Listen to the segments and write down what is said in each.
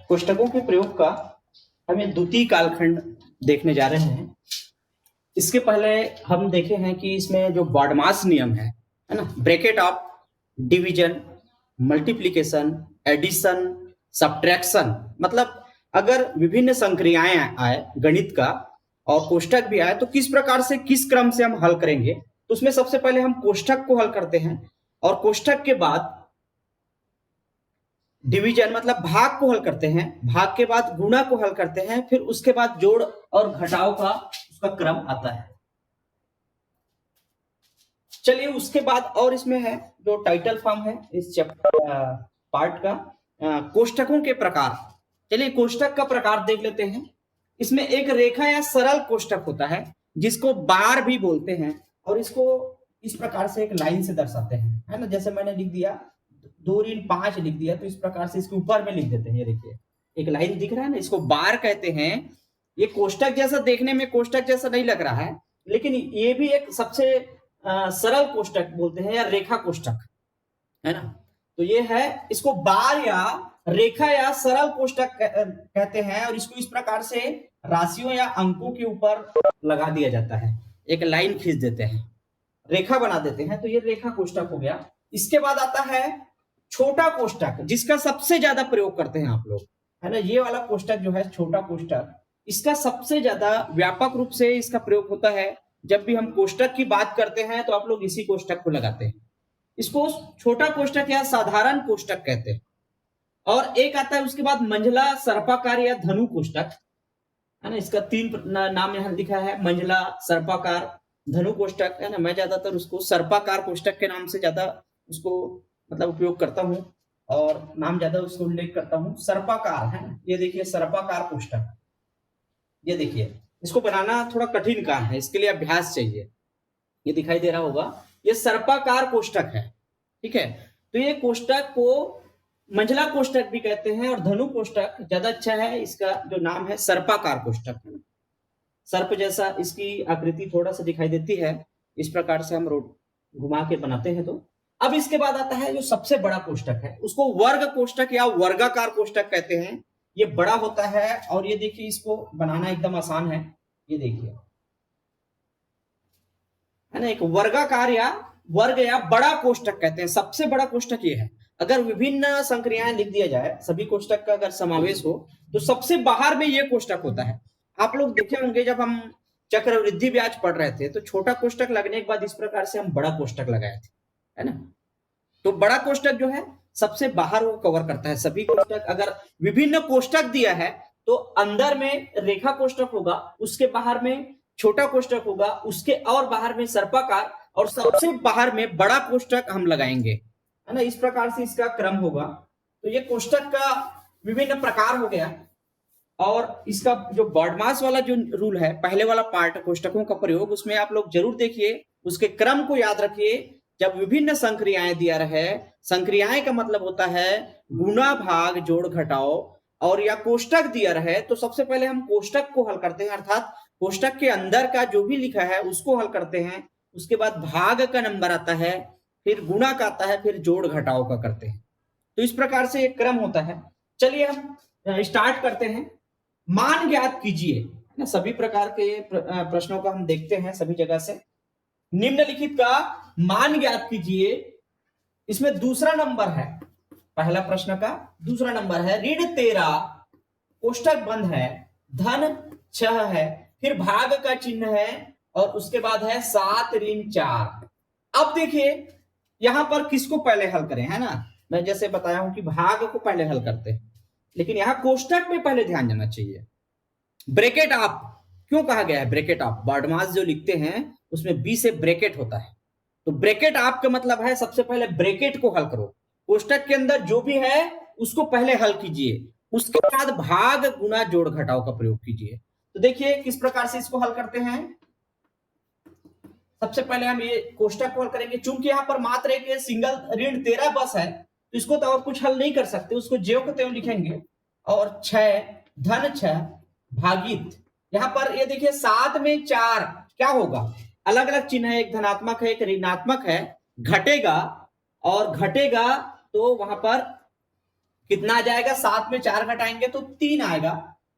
कोष्ठकों के प्रयोग का हम ये द्वितीय कालखंड देखने जा रहे हैं। इसके पहले हम देखे हैं कि इसमें जो बॉडमास नियम है ना, bracket of division, multiplication, addition, subtraction, मतलब अगर विभिन्न संक्रियाएं आए गणित का और कोष्ठक भी आए तो किस प्रकार से किस क्रम से हम हल करेंगे। तो उसमें सबसे पहले हम कोष्ठक को हल करते हैं और कोष्ठक के बाद डिवीजन मतलब भाग को हल करते हैं, भाग के बाद गुणा को हल करते हैं, फिर उसके बाद जोड़ और घटाव का उसका क्रम आता है। चलिए उसके बाद और इसमें है जो टाइटल फॉर्म है इस चैप्टर पार्ट का, कोष्ठकों के प्रकार। चलिए कोष्ठक का प्रकार देख लेते हैं। इसमें एक रेखा या सरल कोष्ठक होता है जिसको बार भी बोलते हैं और इसको इस प्रकार से एक लाइन से दर्शाते हैं, है ना। जैसे मैंने लिख दिया 2 ऋण 5 लिख दिया, तो इस प्रकार से इसके ऊपर में लिख देते हैं। ये देखिए एक लाइन दिख रहा है ना, इसको बार कहते हैं। ये कोष्ठक जैसा देखने में कोष्ठक जैसा नहीं लग रहा है, लेकिन ये भी एक सबसे सरल कोष्ठक बोलते हैं या रेखा कोष्ठक, है ना। तो ये है, इसको बार या रेखा या सरल कोष्ठक कहते हैं और इसको इस प्रकार से राशियों या अंकों के ऊपर लगा दिया जाता है। एक लाइन खींच देते हैं, रेखा बना देते हैं, तो ये रेखा कोष्ठक हो गया। इसके बाद आता है छोटा कोष्ठक, जिसका सबसे ज्यादा प्रयोग करते हैं आप लोग, है ना। ये वाला कोष्ठक जो है छोटा कोष्ठक, इसका सबसे ज्यादा व्यापक रूप से इसका प्रयोग होता है। जब भी हम कोष्ठक की बात करते हैं तो आप लोग इसी कोष्ठक को लगाते हैं। इसको छोटा कोष्ठक या साधारण कोष्ठक कहते हैं। और एक आता है उसके बाद मंझला, सर्पाकार या धनु कोष्ठक, है ना। इसका 3 नाम यहां लिखा है, मंझला, सर्पाकार, धनु कोष्ठक, है ना। मैं ज्यादातर उसको सर्पाकार कोष्ठक के नाम से ज्यादा उसको मतलब उपयोग करता हूं और नाम ज्यादा उसको उल्लेख करता हूं, सर्पाकार, है ना। ये देखिए सर्पाकार कोष्ठक, ये देखिए इसको बनाना थोड़ा कठिन काम है, इसके लिए अभ्यास चाहिए। ये दिखाई दे रहा होगा, ये सर्पाकार कोष्ठक है, ठीक है। तो ये कोष्ठक को मंझला कोष्ठक भी कहते हैं और धनु कोष्ठक ज्यादा अच्छा है। इसका जो नाम है सर्पाकार कोष्ठक, है ना। सर्प जैसा इसकी आकृति थोड़ा सा दिखाई देती है, इस प्रकार से हम घुमा के बनाते हैं। तो अब इसके बाद आता है जो सबसे बड़ा कोष्ठक है, उसको वर्ग कोष्ठक या वर्गाकार कोष्ठक कहते हैं। ये बड़ा होता है और ये देखिए इसको बनाना एकदम आसान है, ये देखिए, है ना। एक वर्गाकार या वर्ग या बड़ा कोष्ठक कहते हैं। सबसे बड़ा कोष्ठक ये है। अगर विभिन्न संक्रियाएं लिख दिया जाए, सभी कोष्ठक का अगर समावेश हो, तो सबसे बाहर में ये कोष्ठक होता है। आप लोग देखे होंगे जब हम चक्रवृद्धि ब्याज पढ़ रहे थे तो छोटा कोष्ठक लगने के बाद इस प्रकार से हम बड़ा कोष्ठक लगाए थे, है ना। तो बड़ा कोष्ठक जो है सबसे बाहर वो कवर करता है सभी कोष्ठक। अगर विभिन्न कोष्ठक दिया है तो अंदर में रेखा कोष्ठक होगा, उसके बाहर में छोटा कोष्ठक होगा, उसके और बाहर में सर्पाकार, और सबसे बाहर में बड़ा कोष्ठक हम लगाएंगे, है ना। इस प्रकार से इसका क्रम होगा। तो ये कोष्ठक का विभिन्न प्रकार हो गया। और इसका जो बॉडमास वाला जो रूल है, पहले वाला पार्ट कोष्ठकों का प्रयोग, उसमें आप लोग जरूर देखिए, उसके क्रम को याद रखिए। जब विभिन्न संक्रियाएं दिया रहे, संक्रियाएं का मतलब होता है गुणा, भाग, जोड़, घटाव, और या कोष्ठक दिया रहे तो सबसे पहले हम कोष्ठक को हल करते हैं, अर्थात कोष्ठक के अंदर का जो भी लिखा है उसको हल करते हैं। उसके बाद भाग का नंबर आता है, फिर गुणा का आता है, फिर जोड़ घटाव का करते हैं। तो इस प्रकार से एक क्रम होता है। चलिए हम स्टार्ट करते हैं। मान ज्ञात कीजिए, ना। सभी प्रकार के प्रश्नों को हम देखते हैं सभी जगह से। निम्नलिखित का मान ज्ञात कीजिए। इसमें दूसरा नंबर है, पहला प्रश्न का दूसरा नंबर है, ऋण 13 कोष्ठक बंद है, धन 6 है, फिर भाग का चिन्ह है और उसके बाद है 7 ऋण 4। अब देखिए यहां पर किसको पहले हल करें, है ना। मैं जैसे बताया हूं कि भाग को पहले हल करते हैं, लेकिन यहां कोष्ठक में पहले ध्यान देना चाहिए। ब्रैकेट ऑफ क्यों कहा गया है? ब्रैकेट ऑफ बॉडमास जो लिखते हैं उसमें बी से ब्रैकेट होता है। तो ब्रैकेट ऑफ का मतलब है सबसे पहले ब्रैकेट को हल करो, कोष्ठक के अंदर जो भी है उसको पहले हल कीजिए, उसके बाद भाग, गुणा, जोड़, घटाव का प्रयोग कीजिए। तो देखिए किस प्रकार से इसको हल करते हैं। सबसे पहले हम ये कोष्ठक को हल करेंगे। चूंकि यहाँ पर मात्र एक सिंगल ऋण 13 बस है तो इसको तो और कुछ हल नहीं कर सकते, उसको ज्यों को त्यों लिखेंगे। और 6 धन 6 भागित, यहाँ पर ये देखिए 7 में 4 क्या होगा, अलग अलग चिन्ह है, एक धनात्मक है एक ऋणात्मक है, घटेगा, और घटेगा तो वहां पर कितना आ जाएगा, 7 में 4 घटाएंगे तो 3 आएगा।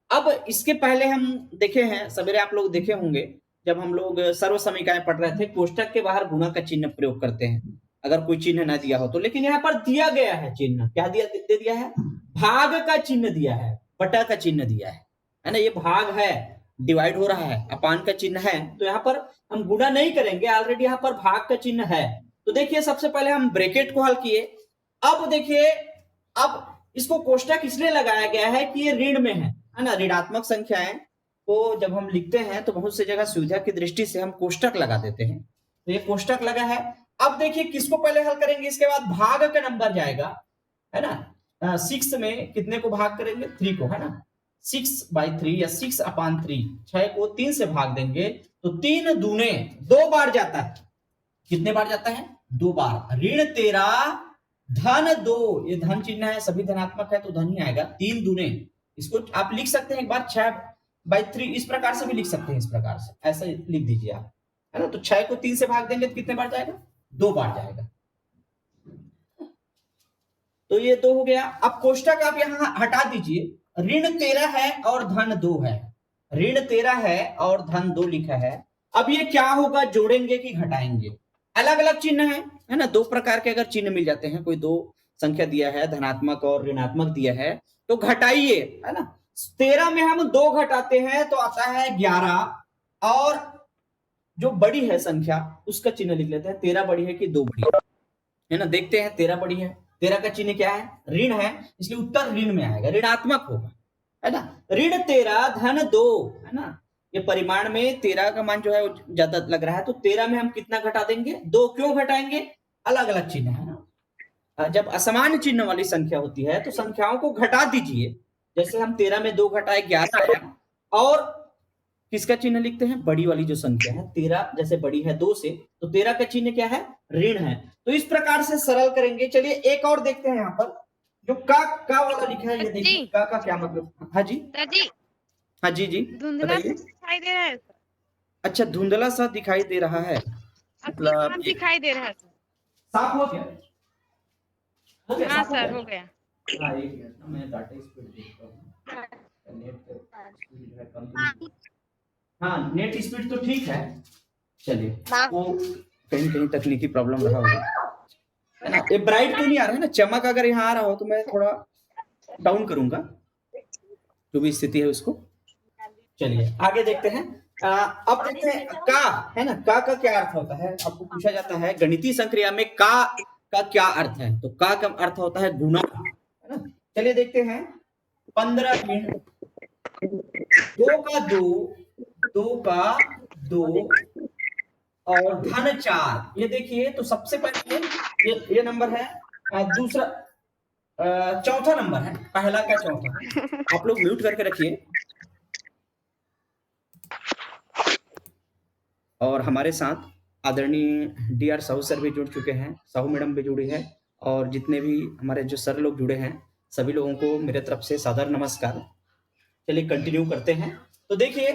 अब इसके पहले हम देखे हैं, सवेरे आप लोग देखे होंगे जब हम लोग सर्व समीकरण पढ़ रहे थे, कोष्टक के बाहर गुणा का चिन्ह प्रयोग करते हैं अगर कोई चिन्ह ना दिया हो तो। लेकिन यहाँ पर दिया गया है चिन्ह, क्या दे दिया है, भाग का चिन्ह दिया है, बटा का चिन्ह दिया है ना। ये भाग है, डिवाइड हो रहा है, अपान का चिन्ह है, तो यहाँ पर हम गुणा नहीं करेंगे, ऑलरेडी यहाँ पर भाग का चिन्ह है। तो देखिए सबसे पहले हम ब्रैकेट को हल किए। अब देखिए, अब इसको कोष्टक इसलिए लगाया गया है कि ये ऋण में है ना। ऋणात्मक संख्याएं को जब हम लिखते हैं तो बहुत सी जगह सुविधा की दृष्टि से हम कोष्टक लगा देते हैं, तो ये कोष्टक लगा है। अब देखिए किसको पहले हल करेंगे, इसके बाद भाग का नंबर जाएगा, है ना। 6 में कितने को भाग करेंगे, 3 को, है ना। 6/3 या 6/3, 6 को 3 से भाग देंगे तो 3 दूने 2 बार जाता है। कितने बार जाता है, 2 बार। ऋण 13 धन 2, ये धन चिन्ह है, सभी धनात्मक है तो धन ही आएगा। 3 दूने, इसको आप लिख सकते हैं एक बार 6/3, इस प्रकार से भी लिख सकते हैं, इस प्रकार से ऐसा लिख दीजिए आप, है ना। तो 6 को 3 से भाग देंगे तो कितने बार जाएगा, 2 बार जाएगा। तो ये 2 हो गया। अब कोष्टक आप यहां हटा दीजिए, ऋण 13 है और धन 2 है, ऋण 13 है और धन 2 लिखा है। अब ये क्या होगा, जोड़ेंगे कि घटाएंगे, अलग अलग चिन्ह है ना। 2 प्रकार के अगर चिन्ह मिल जाते हैं, कोई 2 संख्या दिया है, धनात्मक और ऋणात्मक दिया है, तो घटाइए, है ना। 13 में हम 2 घटाते हैं तो आता है 11, और जो बड़ी है संख्या उसका चिन्ह लिख लेते हैं। 13 बड़ी है कि 2 बड़ी है ना, देखते हैं। 13 बड़ी है, 13 का चिन्ह क्या है, ऋण है, इसलिए उत्तर ऋण में आएगा, ऋणात्मक होगा, है ना। ऋण 13 धन 2, है ना। ये परिमाण में 13 का मान जो है ज्यादा लग रहा है, तो 13 में हम कितना घटा देंगे, 2। क्यों घटाएंगे, अलग अलग चिन्ह है ना। जब असमान चिन्ह वाली संख्या होती है तो संख्याओं को घटा दीजिए। जैसे हम 13 में 2 घटाए 11 आया, और किसका चिन्ह लिखते हैं, बड़ी वाली जो संख्या है 13, जैसे बड़ी है 2 से, तो 13 का चिन्ह क्या है, ऋण है। तो इस प्रकार से सरल करेंगे। चलिए एक और देखते हैं, यहाँ पर जो का वाला लिखा है, ये देखिए का क्या मतलब। हाँ जी, हाँ जी जी धुंधला दिखाई दे रहा है सर। अच्छा, धुंधला सा दिखाई दे रहा है, मतलब दिखाई दे रहा है सर। साफ हो गया, हाँ सर, हो गया। हाँ, एक मिनट ना, मैं डाटा स्पीड देखता हूँ, नेट स्पीड है कम। हाँ, नेट स्पीड तो ठीक है। चलिए, वो कहीं कहीं तकनीकी प्रॉब्लम रहा होगा, है ना। ये ब्राइट तो नहीं आ रहा है ना, चमक अगर यहाँ आ रहा हो तो मैं थोड़ा डाउन करूंगा, जो भी स्थिति है उसको। चलिए आगे देखते हैं। अब देखते हैं का, है ना। का क्या अर्थ होता है, आपको पूछा जाता है गणितीय संक्रिया में का क्या अर्थ है, तो का अर्थ होता है गुणा, है ना। चलिए देखते हैं। 15 ऋण 2 का 2, 2 का 2 और धन 4। ये देखिए, तो सबसे पहले ये नंबर है, दूसरा चौथा नंबर है, पहला का चौथा। आप लोग म्यूट करके रखिए। और हमारे साथ आदरणीय DR साहू सर भी जुड़ चुके हैं, साहू मैडम भी जुड़ी है, और जितने भी हमारे जो सर लोग जुड़े हैं सभी लोगों को मेरे तरफ से सादर नमस्कार। चलिए कंटिन्यू करते हैं। तो देखिए,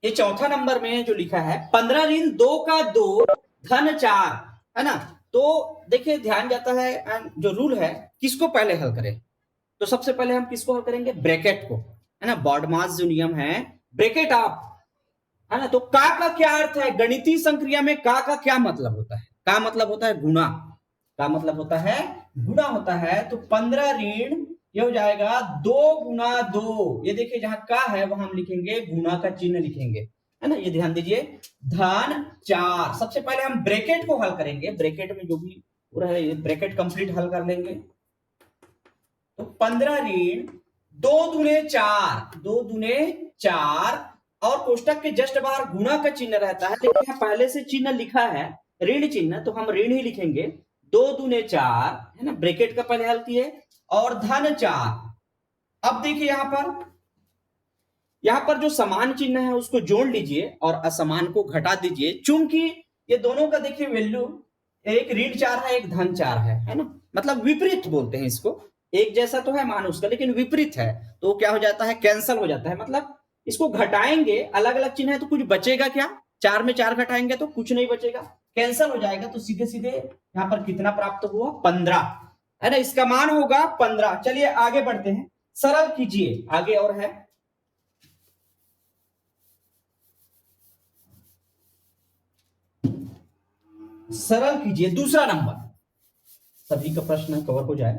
ये चौथा नंबर में जो लिखा है 15 ऋण 2 का 2 धन 4, है ना। तो देखिए ध्यान जाता है, जो रूल है किसको पहले हल करें, तो सबसे पहले हम किसको हल करेंगे, ब्रैकेट को, है ना। बॉडमास जो नियम है, ब्रैकेट आप, है ना। तो का क्या अर्थ है, गणितीय संक्रिया में का क्या मतलब होता है, का मतलब होता है गुणा, का मतलब होता है गुणा होता है। तो 15 ऋण ये हो जाएगा 2 गुना 2। ये देखिए जहां का है वहां हम लिखेंगे गुणा का चिन्ह लिखेंगे, है ना। ये ध्यान दीजिए, धन 4। सबसे पहले हम ब्रैकेट को हल करेंगे, ब्रैकेट में जो भी पूरा है ये ब्रैकेट कंप्लीट हल कर लेंगे। तो 15 ऋण 2 दूने 4, 2 दूने 4, और कोष्टक के जस्ट बाहर गुणा का चिन्ह रहता है, लेकिन यहाँ पहले से चिन्ह लिखा है ऋण चिन्ह, तो हम ऋण ही लिखेंगे। 2 दूने 4, है ना, ब्रैकेट का पहले हल किए, और धन 4। अब देखिए यहाँ पर जो समान चिन्ह है उसको जोड़ लीजिए और असमान को घटा दीजिए। चूंकि ये दोनों का देखिए वैल्यू, एक ऋण 4 है, एक धन 4 है ना, मतलब विपरीत बोलते हैं इसको। एक जैसा तो है मान उसका, लेकिन विपरीत है, तो क्या हो जाता है, कैंसल हो जाता है। मतलब इसको घटाएंगे, अलग अलग चिन्ह है तो कुछ बचेगा क्या, 4 में 4 घटाएंगे तो कुछ नहीं बचेगा, कैंसल हो जाएगा। तो सीधे सीधे यहाँ पर कितना प्राप्त हुआ, 15। है ना, इसका मान होगा 15। चलिए आगे बढ़ते हैं, सरल कीजिए, आगे और है। सरल कीजिए दूसरा नंबर, सभी का प्रश्न कवर हो जाए।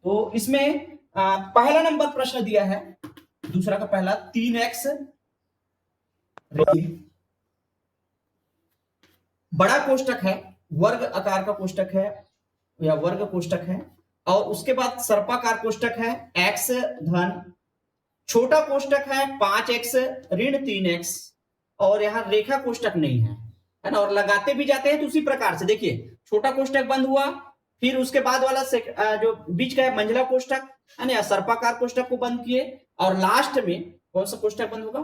तो इसमें पहला नंबर प्रश्न दिया है, दूसरा का पहला 3x बड़ा कोष्टक है, वर्ग आकार का कोष्टक है या वर्ग कोष्टक है, और उसके बाद सर्पाकार कोष्टक है x धन, छोटा कोष्टक है 5x ऋण 3x, और यहां रेखा कोष्टक नहीं है ना, और लगाते भी जाते हैं तो उसी प्रकार से देखिए, छोटा कोष्टक बंद हुआ, फिर उसके बाद वाला जो बीच का है मंझला कोष्टक है ना, सर्पाकार कोष्टक को बंद किए, और लास्ट में कौन सा कोष्टक बंद होगा,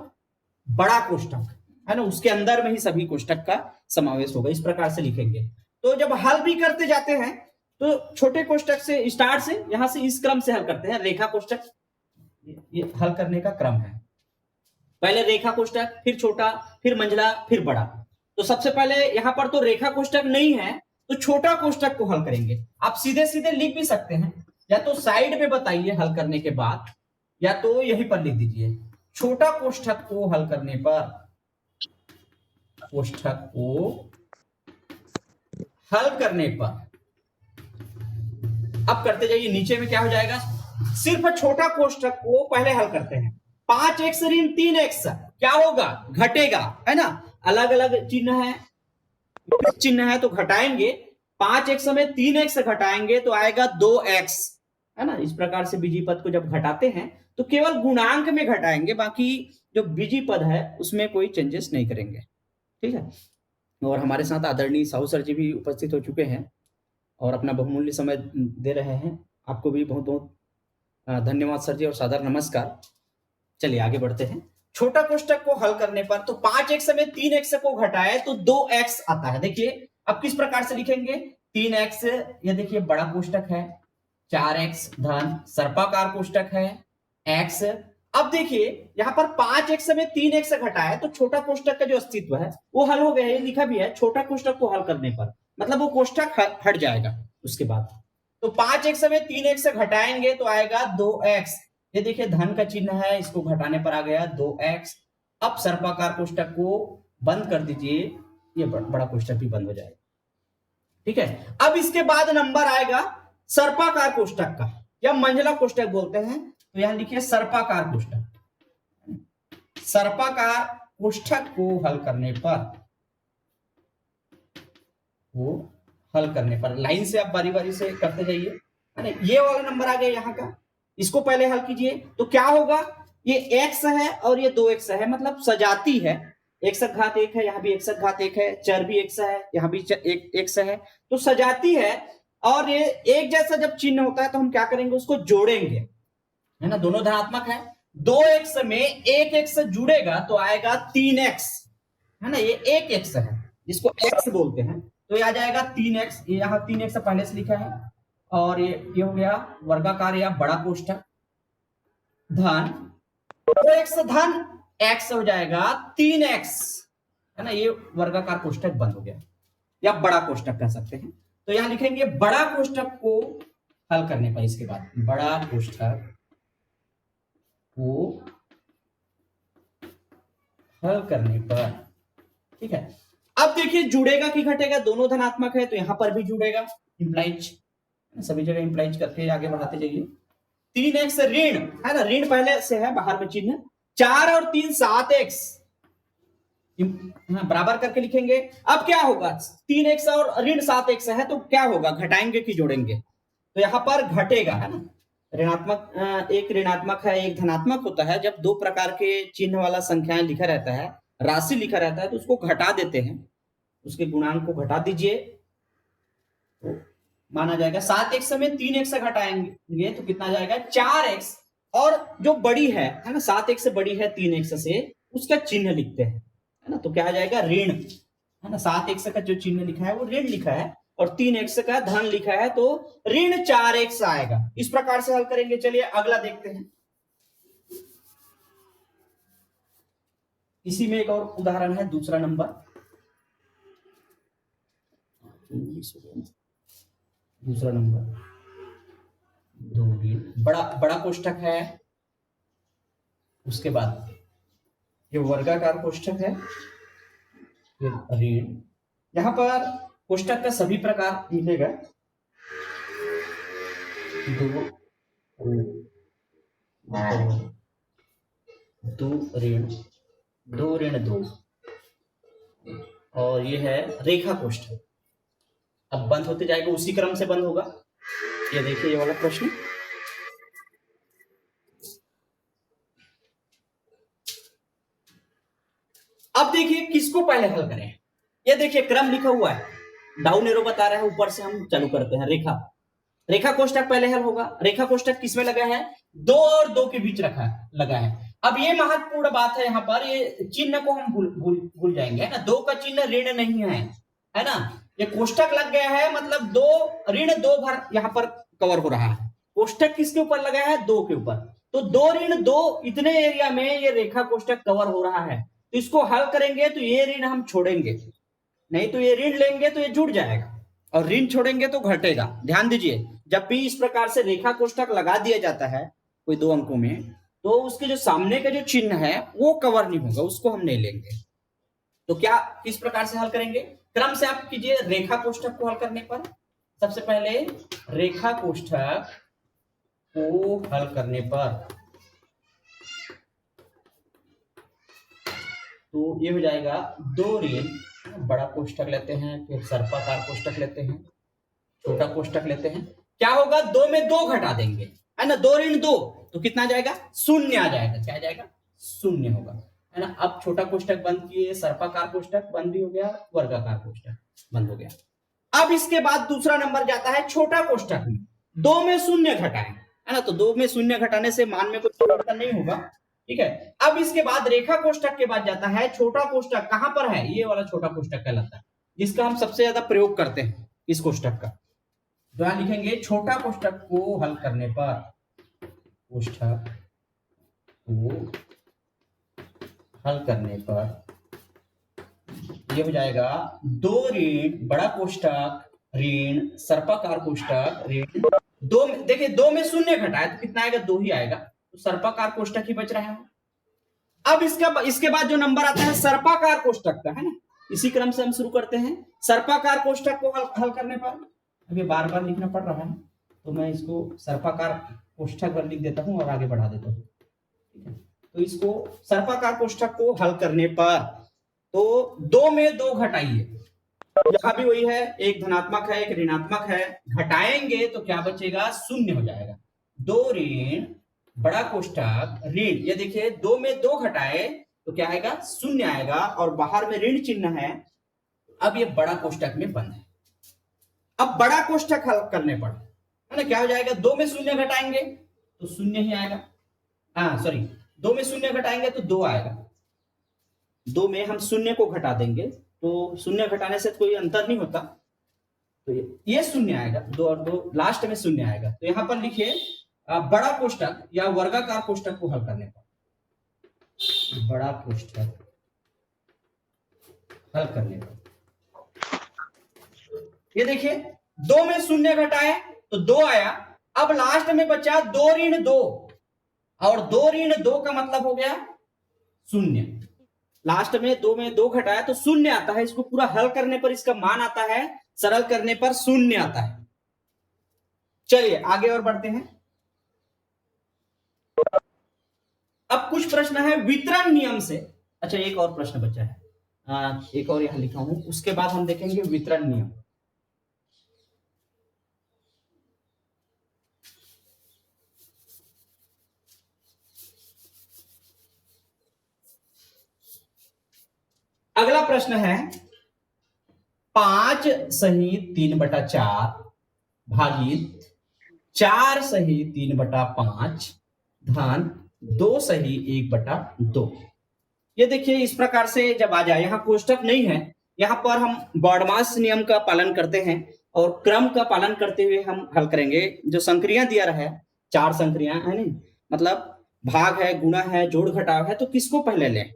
बड़ा कोष्टक है ना, उसके अंदर में ही सभी कोष्टक का समावेश होगा। इस प्रकार से लिखेंगे। तो जब हल भी करते जाते हैं तो छोटे कोष्टक से स्टार्ट से यहां से इस क्रम से हल करते हैं, रेखा कोष्टक, ये हल करने का क्रम है, पहले रेखा कोष्टक, फिर छोटा, फिर मंझला, फिर बड़ा। तो सबसे पहले यहां पर तो रेखा कोष्टक नहीं है, तो छोटा कोष्टक को हल करेंगे। आप सीधे सीधे लिख भी सकते हैं, या तो साइड में बताइए हल करने के बाद, या तो यहीं पर लिख दीजिए। छोटा कोष्टक को हल करने पर, कोष्टक को हल करने पर, अब करते जाइए, नीचे में क्या हो जाएगा, सिर्फ छोटा कोष्टक को पहले हल करते हैं। 5x ऋण 3x क्या होगा, घटेगा, है ना, अलग अलग चिन्ह है, चिन्ह है तो घटाएंगे, 5x में 3x घटाएंगे तो आएगा 2x, है ना। इस प्रकार से बीजी पद को जब घटाते हैं तो केवल गुणांक में घटाएंगे, बाकी जो बीजी पद है उसमें कोई चेंजेस नहीं करेंगे, ठीक है। और हमारे साथ आदरणीय साहू सर जी भी उपस्थित हो चुके हैं और अपना बहुमूल्य समय दे रहे हैं। आपको भी बहुत बहुत धन्यवाद सर जी और सादर नमस्कार। चलिए आगे बढ़ते हैं। छोटा कोष्टक को हल करने पर तो 5x में 3x को घटाए तो 2x आता है। देखिए अब किस प्रकार से लिखेंगे, 3x, ये देखिए बड़ा कोष्टक है, 4x धन सर्पाकार कोष्टक है x। अब देखिए यहां पर 5x में 3x घटाए तो छोटा कोष्टक का जो अस्तित्व है वो हल हो गया है, लिखा भी है, छोटा कोष्टक को हल करने पर मतलब वो कोष्टक हट जाएगा। उसके बाद तो 5x में 3x घटाएंगे तो आएगा 2x, ये देखिए धन का चिन्ह है, इसको घटाने पर आ गया 2x। अब सर्पाकार कोष्टक को बंद कर दीजिए, ये बड़ा कोष्टक भी बंद हो जाएगा, ठीक है। अब इसके बाद नंबर आएगा सर्पाकार कोष्टक का, या मंझला कोष्टक बोलते हैं, तो यहां लिखिए सर्पाकार कोष्टक। सर्पाकार कोष्टक को हल करने पर लाइन से आप बारी बारी से करते जाइए, ये वाला नंबर आ गया यहाँ का, इसको पहले हल कीजिए तो क्या होगा, ये x है और ये 2x है, मतलब सजाती है, x घात 1 है, यहाँ भी x घात 1 है, चर भी x है, यहाँ भी x है, तो सजाती है। और ये एक जैसा जब चिन्ह होता है तो हम क्या करेंगे, उसको जोड़ेंगे, है ना, दोनों धनात्मक है, 2x में 1x जुड़ेगा तो आएगा 3x, है ना, ये 1x है जिसको x बोलते हैं, तो ये आ जाएगा 3x, ये यहाँ 3x पहले से लिखा है, और ये हो गया वर्गाकार या बड़ा कोष्टक धन 2x धन x हो जाएगा 3x, है ना, ये वर्गाकार कोष्टक बंद हो गया या बड़ा कोष्टक कह सकते हैं। तो यहां लिखेंगे बड़ा कोष्टक को हल करने पर, इसके बाद बड़ा कोष्टक को हल करने पर, ठीक है। अब देखिए जुड़ेगा कि घटेगा, दोनों धनात्मक है तो यहां पर भी जुड़ेगा, इंप्लाइज, सभी जगह इंप्लाइज करके आगे बढ़ाते जाइए। 3x ऋण, है ना, ऋण पहले से है बाहर में चिन्ह, 4 और 3 7x, बराबर करके लिखेंगे। अब क्या होगा, 3x और ऋण 7x है तो क्या होगा, घटाएंगे कि जोड़ेंगे, तो यहां पर घटेगा, है ना, ऋणात्मक, एक ऋणात्मक है एक धनात्मक होता है, जब दो प्रकार के चिन्ह वाला संख्याएं लिखा रहता है, राशि लिखा रहता है, तो उसको घटा देते हैं, उसके गुणांक को घटा दीजिए तो माना जाएगा 7x में 3x घटाएंगे तो कितना जाएगा 4x, और जो बड़ी है ना, 7x से बड़ी है 3x से, उसका चिन्ह लिखते हैं, है ना, तो क्या आ जाएगा ऋण, है ना, 7x का जो चिन्ह लिखा है वो ऋण लिखा है और 3x का धन लिखा है तो ऋण 4x आएगा। इस प्रकार से हल करेंगे। चलिए अगला देखते हैं। इसी में एक और उदाहरण है, दूसरा नंबर, दूसरा नंबर बड़ा बड़ा कोष्ठक है, उसके बाद ये वर्गाकार कोष्ठक है, फिर ऋण। यहाँ पर कोष्ठक का सभी प्रकार मिलेगा, दो ऋण, दो ऋण दो, और ये है रेखा कोष्ठक। अब बंद होते जाएगा, उसी क्रम से बंद होगा। ये देखिए ये वाला प्रश्न, अब देखिए किसको पहले हल करें। ये देखिए क्रम लिखा हुआ है, डाउन एरो बता रहा है, ऊपर से हम चालू करते हैं। रेखा कोष्ठक पहले हल होगा। रेखा कोष्ठक किसमें लगा है? 2 और 2 के बीच लगा है। अब ये महत्वपूर्ण बात है, यहाँ पर ये चिन्ह को हम भूल जाएंगे, है ना। 2 का चिन्ह ऋण नहीं है ना। ये कोष्ठक लग गया है, मतलब 2 ऋण 2 भर यहाँ पर कवर हो रहा है। कोष्ठक किसके ऊपर लगा है? 2 के ऊपर। तो 2 ऋण 2 इतने एरिया में ये रेखा कोष्ठक कवर हो रहा है। तो इसको हल करेंगे तो ये ऋण हम छोड़ेंगे, नहीं तो ये ऋण लेंगे तो ये जुड़ जाएगा, और ऋण छोड़ेंगे तो घटेगा। ध्यान दीजिए, जब भी इस प्रकार से रेखा कोष्ठक लगा दिया जाता है कोई 2 अंकों में, तो उसके जो सामने का जो चिन्ह है वो कवर नहीं होगा, उसको हम नहीं लेंगे। तो क्या किस प्रकार से हल करेंगे? क्रम से आप कीजिए। रेखा कोष्ठक को हल करने पर सबसे पहले रेखा कोष्ठक को हल करने पर तो ये हो जाएगा 2 ऋण, बड़ा कोष्ठक लेते हैं, फिर सर्पाकार कोष्ठक लेते हैं, छोटा कोष्ठक लेते हैं। क्या होगा? 2 में 2 घटा देंगे, है ना। 2 ऋण 2 तो कितना आ जाएगा? 0 आ जाएगा। क्या आ जाएगा? 0 होगा, है ना। अब छोटा कोष्ठक बंद किए, सर्पाकार कोष्ठक बंद भी हो गया, वर्गाकार कोष्ठक बंद हो गया। अब इसके बाद दूसरा नंबर जाता है छोटा कोष्ठक में। 2 में 0 घटाएं, है ना। तो 2 में 0 घटाने से मान में कोई परिवर्तन नहीं होगा, ठीक है। अब इसके बाद रेखा कोष्ठक के बाद जाता है छोटा कोष्ठक। कहां पर है? ये वाला छोटा कोष्ठक कहलाता है, जिसका हम सबसे ज्यादा प्रयोग करते हैं, इस कोष्ठक का। तो यहां लिखेंगे छोटा कोष्ठक को हल करने पर, कोष्ठक को हल करने पर ये हो जाएगा 2 ऋण, बड़ा कोष्ठक ऋण, सर्पाकार कोष्ठक ऋण। 2 में देखिए 2 में 0 घटाए तो कितना आएगा? 2 ही आएगा। तो सर्पाकार कोष्ठक ही बच रहा है। अब इसके बाद जो नंबर आता है सर्पाकार कोष्ठक का, है ना। इसी क्रम से हम शुरू करते हैं। सर्पाकार कोष्ठक को हल करने पर, अभी बार बार लिखना पड़ रहा है तो मैं इसको सर्पाकार कोष्ठक पर लिख देता हूं और आगे बढ़ा देता हूं, ठीक है। तो इसको सर्पाकार कोष्ठक को हल करने पर तो 2 में 2 घटाइए, यहां भी वही है, एक धनात्मक है एक ऋणात्मक है, घटाएंगे तो क्या बचेगा? 0 हो जाएगा। 2 ऋण, बड़ा कोष्ठक ऋण, ये देखिए 2 में 2 घटाए तो क्या आएगा? 0 आएगा, और बाहर में ऋण चिन्ह है। अब ये बड़ा कोष्ठक में बंद है। अब बड़ा कोष्ठक हल करने पर, है ना, क्या हो जाएगा? 2 में 0 घटाएंगे तो 0 ही आएगा। हाँ सॉरी, 2 में 0 घटाएंगे तो 2 आएगा। 2 में हम 0 को घटा देंगे तो 0 घटाने से कोई अंतर नहीं होता, तो ये 0 आएगा। 2 और 2 लास्ट में 0 आएगा। तो यहां पर लिखिए बड़ा कोष्ठक या वर्गाकार कोष्ठक को हल करने पर, बड़ा कोष्ठक हल करने पर ये देखिए 2 में 0 घटाए तो 2 आया। अब लास्ट में बचा 2 ऋण 2, और 2 ऋण 2 का मतलब हो गया 0। लास्ट में 2 में 2 घटाया तो 0 आता है। इसको पूरा हल करने पर इसका मान आता है, सरल करने पर 0 आता है। चलिए आगे और बढ़ते हैं। अब कुछ प्रश्न है वितरण नियम से। अच्छा एक और प्रश्न बचा है, एक और यहां लिखा हूं, उसके बाद हम देखेंगे वितरण नियम। अगला प्रश्न है 5 सही 3/4 भागित 4 सही 3/5 धन 2 सही 1/2। ये देखिए इस प्रकार से जब आ जाए, यहाँ कोष्ठक नहीं है, यहाँ पर हम बॉडमास नियम का पालन करते हैं और क्रम का पालन करते हुए हम हल करेंगे। जो संक्रियां दिया रहा है, 4 संक्रियां है नहीं, मतलब भाग है, गुणा है, जोड़ घटाव है, तो किसको पहले लें?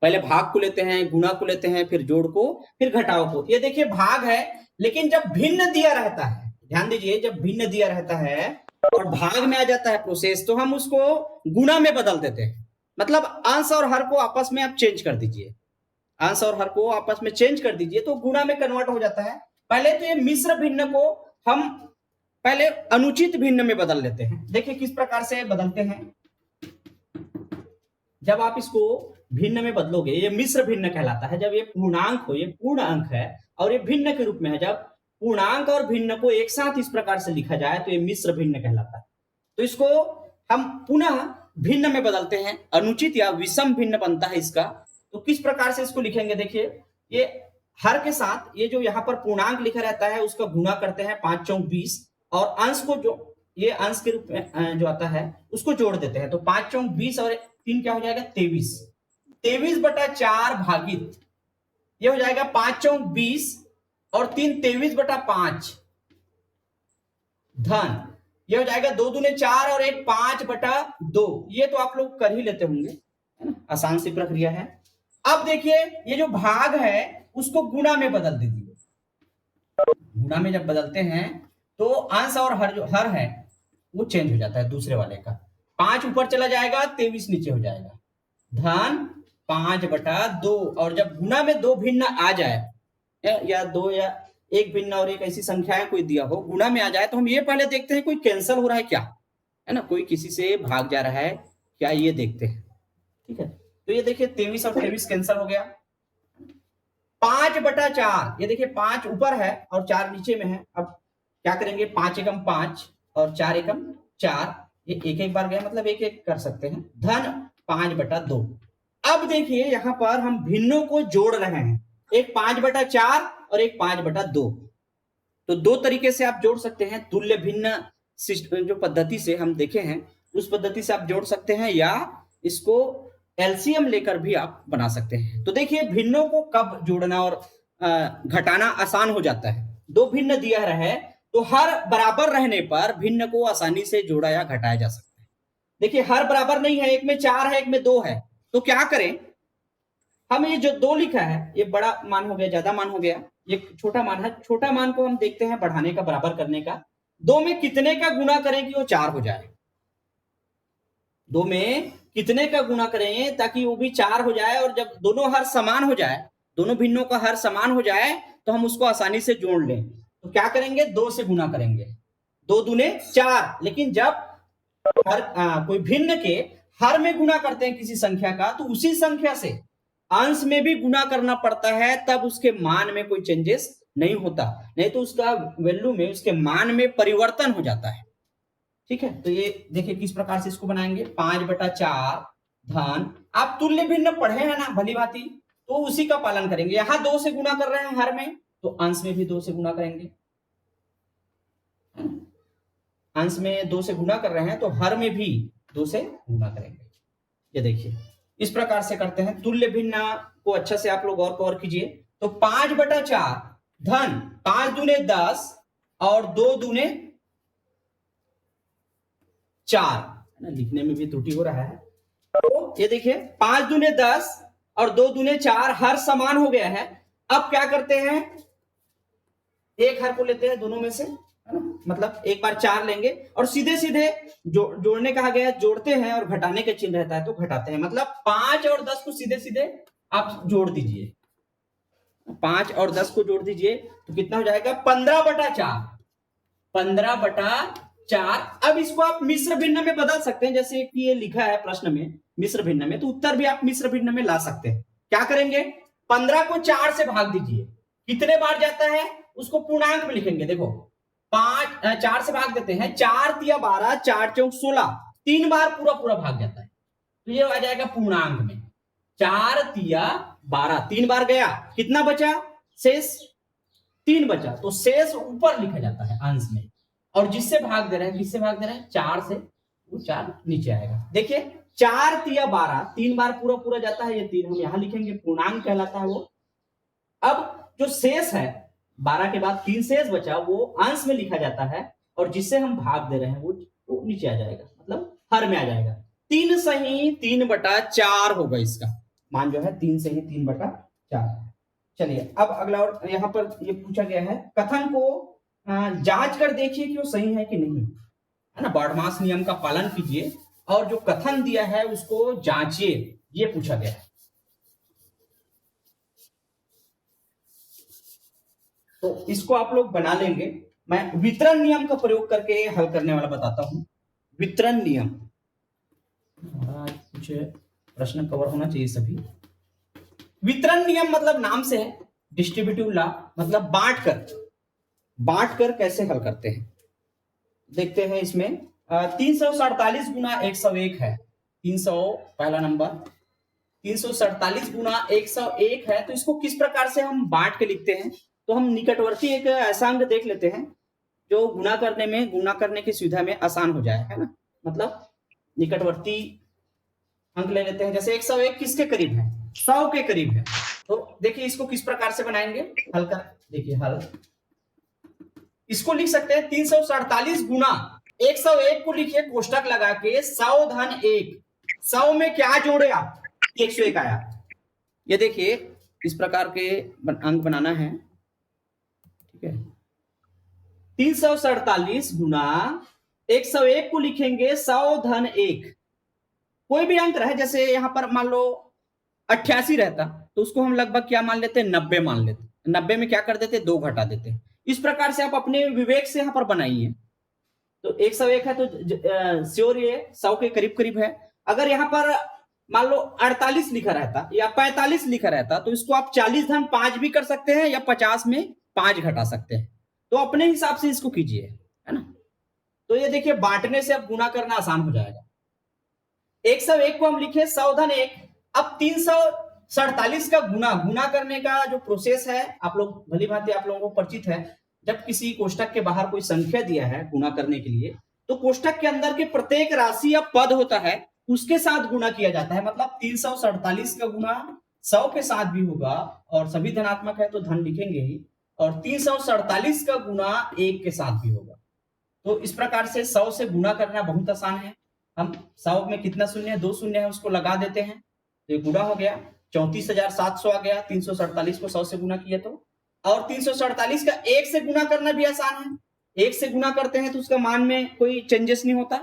पहले भाग को लेते हैं, गुणा को लेते हैं, फिर जोड़ को, फिर घटाव को। ये देखिए भाग है, लेकिन जब भिन्न दिया रहता है, ध्यान दीजिए, जब भिन्न दिया रहता है और भाग में आ जाता है प्रोसेस, तो हम उसको गुणा में बदल देते हैं। मतलब अंश और हर को आपस में आप चेंज कर दीजिए, अंश और हर को आपस में चेंज कर दीजिए तो गुणा में कन्वर्ट हो जाता है। पहले तो ये मिश्र भिन्न को हम पहले अनुचित भिन्न में बदल लेते हैं। देखिए किस प्रकार से बदलते हैं। जब आप इसको भिन्न में बदलोगे, ये मिश्र भिन्न कहलाता है। जब ये पूर्णांक हो, ये पूर्ण अंक है और ये भिन्न के रूप में है, जब पूर्णांक और भिन्न को एक साथ इस प्रकार से लिखा जाए तो ये मिश्र भिन्न कहलाता है। तो इसको हम पुनः भिन्न में बदलते हैं, अनुचित या विषम भिन्न बनता है इसका। तो किस प्रकार से इसको लिखेंगे, देखिए ये हर के साथ ये जो यहाँ पर पूर्णांक लिखा रहता है उसका गुणा करते हैं 5 चौक 20, और अंश को जो ये अंश के रूप में जो आता है उसको जोड़ देते हैं। तो 5 चौक 20 और 3 क्या हो जाएगा 23, 23/4 भागित ये हो जाएगा 5 चौक 20 और 3 23/5 धन ये हो जाएगा 2 दूने 4 और 1 5/2। ये तो आप लोग कर ही लेते होंगे, है ना, आसान सी प्रक्रिया है। अब देखिए ये जो भाग है उसको गुणा में बदल दीजिए। गुणा में जब बदलते हैं तो अंश और हर जो हर है वो चेंज हो जाता है दूसरे वाले का। 5 ऊपर चला जाएगा, 23 नीचे हो जाएगा, धन 5/2। और जब गुणा में दो भिन्न आ जाए या दो या एक भिन्न और एक ऐसी संख्या कोई दिया हो, गुणा में आ जाए तो हम ये पहले देखते हैं कोई कैंसिल हो रहा है क्या, है ना, कोई किसी से भाग जा रहा है क्या, ये देखते हैं। ठीक है, तो ये देखिए 23 और 23 कैंसिल हो गया। 5/4 ये देखिए 5 ऊपर है और 4 नीचे में है। अब क्या करेंगे, 5 एकम 5 और 4 एकम 4, ये एक एक बार गया मतलब एक एक कर सकते हैं, धन 5/2। अब देखिए यहां पर हम भिन्नों को जोड़ रहे हैं, एक 5/4 और एक 5/2। तो दो तरीके से आप जोड़ सकते हैं, तुल्य भिन्न जो पद्धति से हम देखे हैं उस पद्धति से आप जोड़ सकते हैं, या इसको एलसीएम लेकर भी आप बना सकते हैं। तो देखिए भिन्नों को कब जोड़ना और घटाना आसान हो जाता है। दो भिन्न दिया रहे तो हर बराबर रहने पर भिन्न को आसानी से जोड़ा या घटाया जा सकता है। देखिए हर बराबर नहीं है, एक में 4 है एक में 2 है, तो क्या करें, हम ये जो 2 लिखा है ये बड़ा मान हो गया, ज्यादा मान हो गया, ये छोटा मान है, छोटा मान को हम देखते हैं बढ़ाने का, बराबर करने का। 2 में कितने का गुणा करें कि वो 4 हो जाए, 2 में कितने का गुणा करें ताकि वो भी 4 हो जाए, और जब दोनों हर समान हो जाए, दोनों भिन्नों का हर समान हो जाए तो हम उसको आसानी से जोड़ लें। तो क्या करेंगे, 2 से गुणा करेंगे, 2 दूने 4। लेकिन जब हर कोई भिन्न के हर में गुणा करते हैं किसी संख्या का, तो उसी संख्या से अंश में भी गुणा करना पड़ता है, तब उसके मान में कोई चेंजेस नहीं होता, नहीं तो उसका वैल्यू में, उसके मान में परिवर्तन हो जाता है। ठीक है, तो ये देखिए किस प्रकार से इसको बनाएंगे, 5/4 धन, आप तुल्य भिन्न पढ़े हैं ना भली भांति, तो उसी का पालन करेंगे। यहां 2 से गुणा कर रहे हैं हर में, तो अंश में भी 2 से गुणा करेंगे, अंश में 2 से गुणा कर रहे हैं तो हर में भी 2 से गुणा करेंगे। ये देखिए इस प्रकार से करते हैं। तुल्य भिन्न को अच्छा से आप लोग और कीजिए। तो 5/4 धन 5 दूने 10 और 2 दूने 4, लिखने में भी त्रुटि हो रहा है। तो ये देखिए 5 दूने 10 और 2 दूने 4, हर समान हो गया है। अब क्या करते हैं, एक हर को लेते हैं दोनों में से, मतलब एक बार 4 लेंगे और सीधे सीधे जोड़ने कहा गया, जोड़ते हैं और घटाने का चिन्ह रहता है तो घटाते हैं। मतलब 5 और 10 को सीधे सीधे आप जोड़ दीजिए, 5 और 10 को जोड़ दीजिए तो कितना हो जाएगा, 15/4, 15/4। अब इसको आप मिश्र भिन्न में बदल सकते हैं, जैसे कि ये लिखा है प्रश्न में मिश्र भिन्न में, तो उत्तर भी आप मिश्र भिन्न में ला सकते हैं। क्या करेंगे, 15 को 4 से भाग दीजिए, कितने बार जाता है उसको पूर्णांक में लिखेंगे। देखो 4 से भाग देते हैं, 4 तिया 12, 4 चौक 16, 3 बार पूरा भाग जाता है, तो ये आ जाएगा पूर्णांक में। 4 तिया 12 3 बार गया, कितना बचा, शेष 3 बचा, तो शेष ऊपर लिखा जाता है अंश में, और जिससे भाग दे रहे हैं, किससे भाग दे रहे हैं, 4 से, वो 4 नीचे आएगा। देखिए 4 तिया 12 3 बार पूरा जाता है, ये 3 हम यहां लिखेंगे, पूर्णांक कहलाता है वो। अब जो शेष है 12 के बाद 3 शेष बचा, वो अंश में लिखा जाता है, और जिससे हम भाग दे रहे हैं वो नीचे आ जाएगा, मतलब हर में आ जाएगा। 3 सही 3/4 होगा, इसका मान जो है 3 सही 3/4। चलिए अब अगला, और यहाँ पर ये पूछा गया है, कथन को जांच कर देखिए कि वो सही है कि नहीं, है ना। बारहमास नियम का पालन कीजिए और जो कथन दिया है उसको जांचिए, ये पूछा गया है। तो इसको आप लोग बना लेंगे। मैं वितरण नियम का प्रयोग करके हल करने वाला बताता हूं। वितरण नियम, कुछ प्रश्न कवर होना चाहिए सभी। वितरण नियम मतलब नाम से है, डिस्ट्रीब्यूटिव लॉ, मतलब बांट कर कैसे हल करते हैं देखते हैं। इसमें 347 गुना 101 है। 300 पहला नंबर, 347 गुना 101 है। तो इसको किस प्रकार से हम बांट के लिखते हैं, तो हम निकटवर्ती एक ऐसा अंक देख लेते हैं जो गुना करने की सुविधा में आसान हो जाए, है ना। मतलब निकटवर्ती अंक ले लेते हैं। जैसे 101 किसके करीब है, 100 के करीब है। तो देखिए इसको किस प्रकार से बनाएंगे, हल कर देखिए। हल इसको लिख सकते हैं 347 गुना 101 को लिखिए कोष्टक लगा के 100 धन 1। 100 में क्या जोड़े आप, 101 आया। ये देखिए इस प्रकार के अंक बनाना है, ठीक है। 347 गुना 101 को लिखेंगे 100 धन 1। कोई भी अंक रहे, जैसे यहां पर मान लो 88 रहता तो उसको हम लगभग क्या मान लेते, 90 मान लेते। 90 में क्या कर देते, 2 घटा देते। इस प्रकार से आप अपने विवेक से यहां पर बनाइए। तो 101 है तो श्योर ये 100 के करीब करीब है। अगर यहां पर मान लो 48 लिखा रहता या 45 लिखा रहता तो इसको आप 40 धन 5 भी कर सकते हैं या 50 में 5 घटा सकते हैं। तो अपने हिसाब से इसको कीजिए, है ना। तो ये देखिए बांटने से अब गुना करना आसान हो जाएगा। 101 को हम लिखे 100 धन 1। अब 347 का गुना करने का जो प्रोसेस है आप लोग भली भांति आप लोगों को परिचित है। जब किसी कोष्टक के बाहर कोई संख्या दिया है गुना करने के लिए, तो कोष्टक के अंदर के प्रत्येक राशि या पद होता है उसके साथ गुना किया जाता है। मतलब 347 का गुना 100 के साथ भी होगा, और सभी धनात्मक है तो धन लिखेंगे ही, और 347 का गुना 1 के साथ भी होगा। तो इस प्रकार से 100 से गुना करना बहुत आसान है। हम 100 में कितना शून्य है, 2 शून्य है, उसको लगा देते हैं तो ये गुना हो गया। 34,700 आ गया 347 को 100 से गुना किया तो। और 347 का 1 से गुना करना भी आसान है। 1 से गुना करते हैं तो उसका मान में कोई चेंजेस नहीं होता।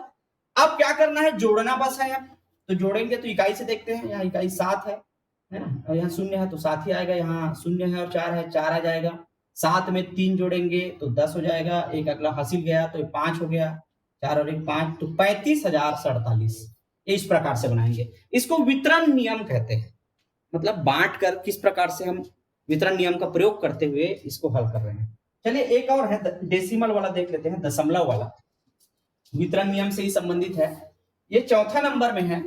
अब क्या करना है, जोड़ना बस है। अब तो जोड़ेंगे तो इकाई से देखते हैं। यहाँ इकाई 7 है ना, और यहाँ शून्य है तो 7 ही आएगा। यहाँ शून्य है और 4 है, 4 आ जाएगा। 7 में 3 जोड़ेंगे तो 10 हो जाएगा। एक अगला हासिल गया तो 5 हो गया, 4 और 1 5, तो 35,047। इस प्रकार से बनाएंगे। इसको वितरण नियम कहते हैं। मतलब बांट कर किस प्रकार से हम वितरण नियम का प्रयोग करते हुए इसको हल कर रहे हैं। चलिए एक और है डेसिमल वाला देख लेते हैं, दशमलव वाला। वितरण नियम से ही संबंधित है। ये चौथा नंबर में है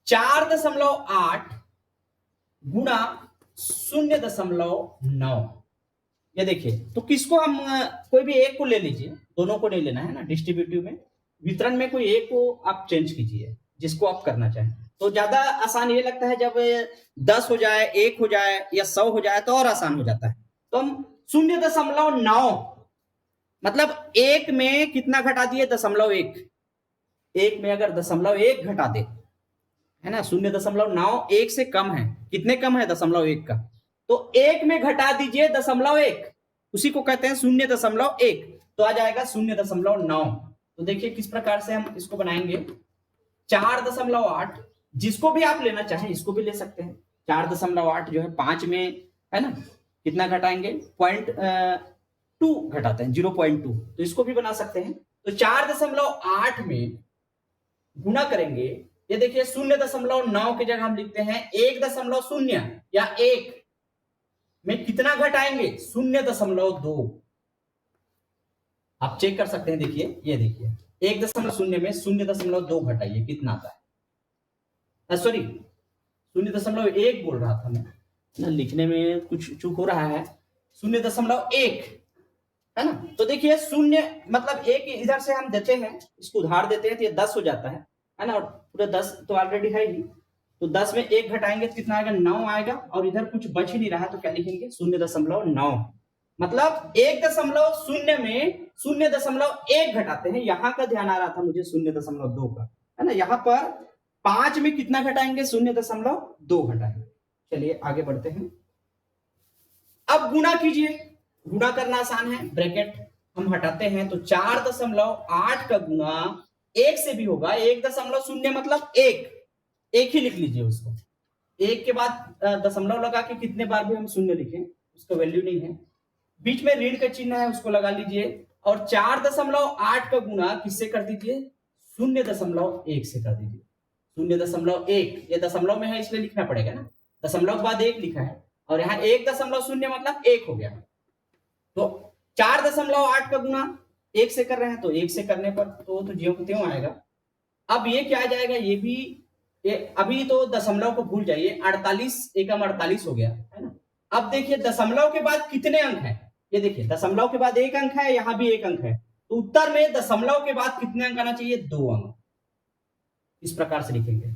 4.8 गुणा 0.9। ये देखिए, तो किसको हम कोई भी एक को ले लीजिए, दोनों को नहीं लेना है ना। डिस्ट्रीब्यूटिव में वितरण में कोई एक को आप चेंज कीजिए जिसको आप करना चाहें। तो ज्यादा आसान ये लगता है जब 10 हो जाए, 1 हो जाए या 100 हो जाए तो और आसान हो जाता है। तो हम 0.9, मतलब 1 में कितना घटा दिए, 0.1। 1 में अगर 0.1 घटा दे, है ना, 0.9 1 से कम है। कितने कम है, 0.1 का। तो 1 में घटा दीजिए 0.1, उसी को कहते हैं 0.1। तो आ जाएगा 0.9। तो देखिए किस प्रकार से हम इसको बनाएंगे। 4.8, जिसको भी आप लेना चाहें इसको भी ले सकते हैं। 4.8 जो है 5 में, है ना, कितना घटाएंगे, 0.2 घटाते हैं, 0.2। तो इसको भी बना सकते हैं। तो 4.8 में गुना करेंगे। ये देखिए 0.9 की जगह हम लिखते हैं 1.0 या 1 में कितना घटाएंगे, 0.2। आप चेक कर सकते हैं। देखिए ये देखिए 1.0 में 0.2 घटाइए, कितना आता है। सॉरी 0.1 बोल रहा था मैं ना, लिखने में कुछ चूक हो रहा है। 0.1 है ना। तो देखिए 0 मतलब 1 इधर से हम देते हैं, इसको उधार देते हैं तो ये 10 हो जाता है ना। और पूरा 10 तो ऑलरेडी है ही। तो 10 में 1 घटाएंगे तो कितना आएगा, 9 आएगा। और इधर कुछ बच ही नहीं रहा तो क्या लिखेंगे, 0.9। मतलब 1.0 में 0.1 घटाते हैं। यहां का ध्यान आ रहा था मुझे 0.2 का, है ना। यहाँ पर 5 में कितना घटाएंगे, 0.2 घटाएंगे। चलिए आगे बढ़ते हैं। अब गुना कीजिए। गुना करना आसान है। ब्रैकेट हम हटाते हैं तो 4.8 का गुना 1 से भी होगा। 1.0 मतलब एक ही लिख लीजिए उसको। एक के बाद दशमलव लगा के कितने बार भी हम शून्य लिखें उसका वैल्यू नहीं है। बीच में ऋण का चिन्ह है उसको लगा लीजिए। और 4.8 का गुना किससे कर दीजिए? 0.1 से कर दीजिए। 0.1 ये दशमलव में है इसलिए लिखना पड़ेगा ना, दशमलव के बाद 1 लिखा है और यहाँ 1.0 मतलब 1 हो गया। तो 4.8 का गुना 1 से कर रहे हैं तो 1 से करने पर तो ज्यों को त्यों आएगा। अब ये क्या आ जाएगा? ये भी अभी तो दशमलव को भूल जाइए, 48 एकम 48 हो गया है ना। अब देखिए दशमलव के बाद कितने अंक है? ये देखिए दशमलव के बाद 1 अंक है, यहां भी 1 अंक है, तो उत्तर में दशमलव के बाद कितने अंक आना चाहिए? 2 अंक। इस प्रकार से लिखेंगे